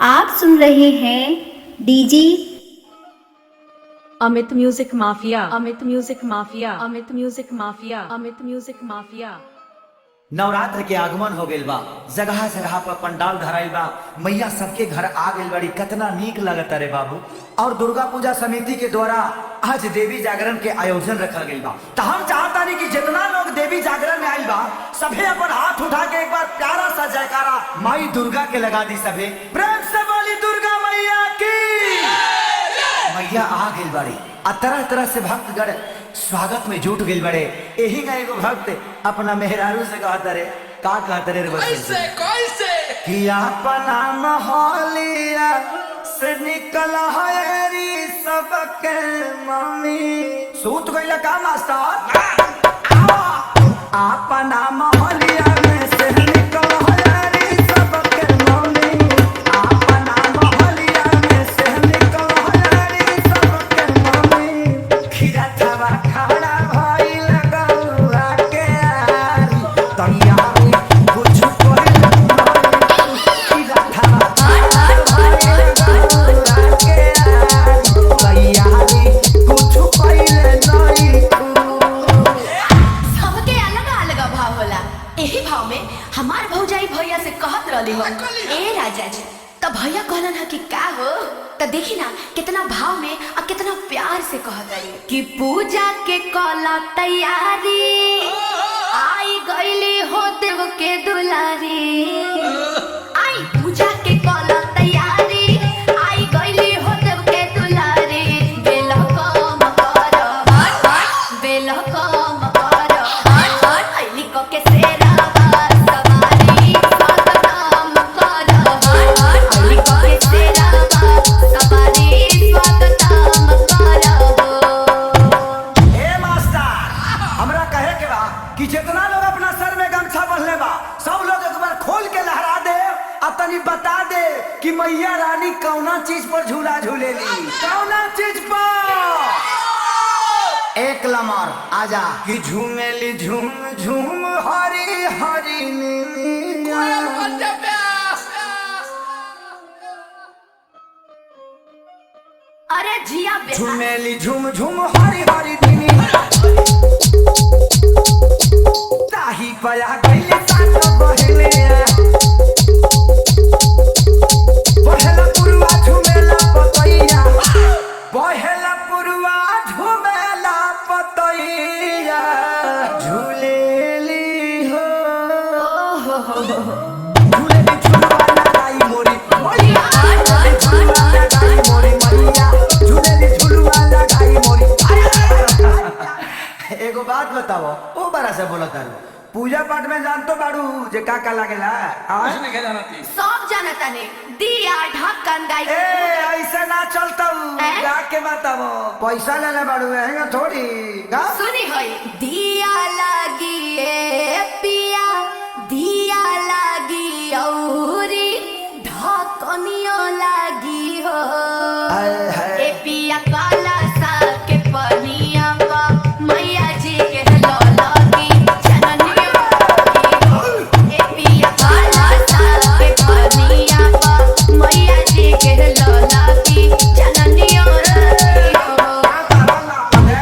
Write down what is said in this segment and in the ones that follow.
आप सुन रहे हैं DG Amit music mafia, Amit music mafia, Amit music mafia, Amit music mafia. Navratra के आगमन हो गइल बा, जगह जगह पर पंडाल धराइल बा, मैया सबके घर आ गइल बड़ी, कितना नीक लगता रे बाबू। और दुर्गा पूजा समिति के द्वारा आज देवी जागरण के आयोजन रखल गइल बा। तो हम चाहता नहीं कि जितना लोग देवी जागरण में आइल बा सभे अपन हाथ उठा के एक बार प्यारा सा जयकारा माई दुर्गा के लगा दी। सभे प्रेम से बोली दुर्गा मैया की। मैया आ गइल बड़ी आ तरह तरह से भक्तगण स्वागत में जुट गइल बड़े। यही का एगो भक्त अपना मेहरारू से कहता रे, का कहता रे कैसे कैसे कि अपना मोहलिया से निकल हरी सबके मम्मी सूत गइल का मास्टर। अपना मोहलिया में से निकल हरी सबके मम्मी, अपना मोहलिया में से निकल हरी सबके मम्मी। खीरा थवा खड़ा भइल गौआ के आरी, तैयारी कुछ कोई खीरा थवा खड़ा भइल गौआ के आरी, तैयारी कुछ पहिले नहीं। सबके अलग अलग भाव होला। एही भाव में हमार भौजाई भैया से कहत रहली हो, ए राजा जी तो भैया कहलन है कि का हो। तो देखी ना कितना भाव में और कितना प्यार से कहत रही कि पूजा के कला तैयारी, आई गईली हो देव के दुलारी। आई पूजा के कला तैयारी, आई गईली हो देव के दुलारी। बेल कम कर, बेल कम कर, अइली क के सेरा सवारी स्वागतम कर, अइली क के सेरा सवारी स्वागतम कर। ए मास्टर, हमरा कहे के बा कि जितना लोग अपना सर में गमछा बंधले बा सब लोग एक बार खोल के लहरा दे और तनी बता दे कि मैया रानी कौना चीज पर झूला झूलेली, कौना चीज पर। एक लमर आजा कि झूमेली झूम झूम हरी हरी नीलिया। अरे जिया बेटा झूमेली झूम झूम हरी हरी नीलिया। ताही पया गइले साथ बहले, बहेला पुरवा झूमेला पतैया, बहेला पुरवा झूमेला पतैया। झूलेली हो झूलेली झूलवा लगाई मोरी मैया, झूलेली झूलवा लगाई मोरी मैया, झूलेली झूलवा लगाई मोरी। एगो बात बताओ, ओ बड़ा से बोलत तारू, पूजा पाठ में जान तो बाड़ू जे का का लागेला? कुछ नहीं जाना थी। सब जानता ने दिया ढक्कन गाई। ए ऐसे ना चलता हैं? गा के बताओ, पैसा लेले बाड़ू हैंगा थोड़ी गा। सुनी होई दिया लागी ए पिया, दिया लागी औरी ढक्कनियो लागी हो। हाय हाय। ए पिया काला सा के पनिया पा मैया जी के लौलगी जननियो लागी हो। ए पिया काला सा के पनिया पा मैया जी के लौलगी जननियो लागी हो।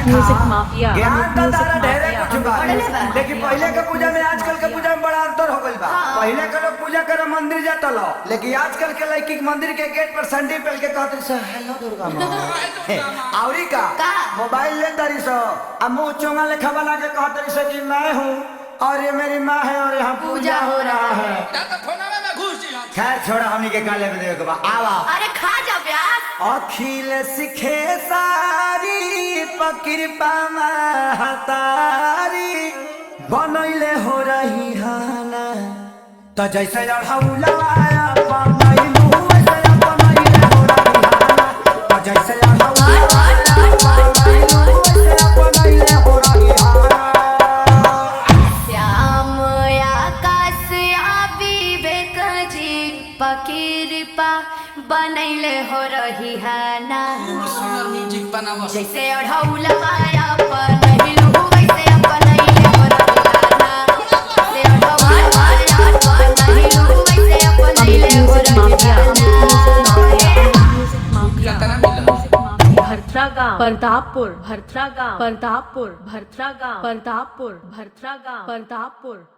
म्यूजिक माफिया, ज्ञान अमित तो म्यूजिक तारा ढेरे माफिया, कुछ बा, बड़े बा। लेकिन पहले के पूजा में आजकल के पूजा में बड़ा अंतर हो गइल बा। हाँ। पहले के लोग पूजा करे मंदिर जाता लो, लेकिन आजकल के लड़की मंदिर के गेट पर संडी पहन के कहते सो हेलो दुर्गा माँ। औरी का मोबाइल ले तारी सो आ मुंह चोंगा लेखा बना के कहते सो कि मैं हूँ और ये मेरी माँ है और यहाँ पूजा हो रहा है। तो फोनवे में घुस जी। खैर छोड़ा, हमनी के काले में देवे के बा। आवा अरे खा जा प्याज। अखिल सिखे सारी पकिरपा महतारी, बनैले हो रही हाना तो जैसे अढ़ौलवाया बनैलू वैसे बनैले हो रही हाना, तो जैसे अढ़ौलवाया बनैलू वैसे बनैले हो रही हाना। श्याम आकाश आ विवेक जी पकिरपा बनैले हो रही है ना। सुंदर म्यूजिक बनावा। जैसे अढ़ौलवाया बनैलू वैसे बनैले हो रही है ना। जैसे अढ़ौलवाया बनैलू वैसे बनैले हो रही है ना। भरथरा गांव, प्रतापपुर, भरथरा गांव, प्रतापपुर, भरथरा गांव, प्रतापपुर, भरथरा गांव, प्रतापपुर।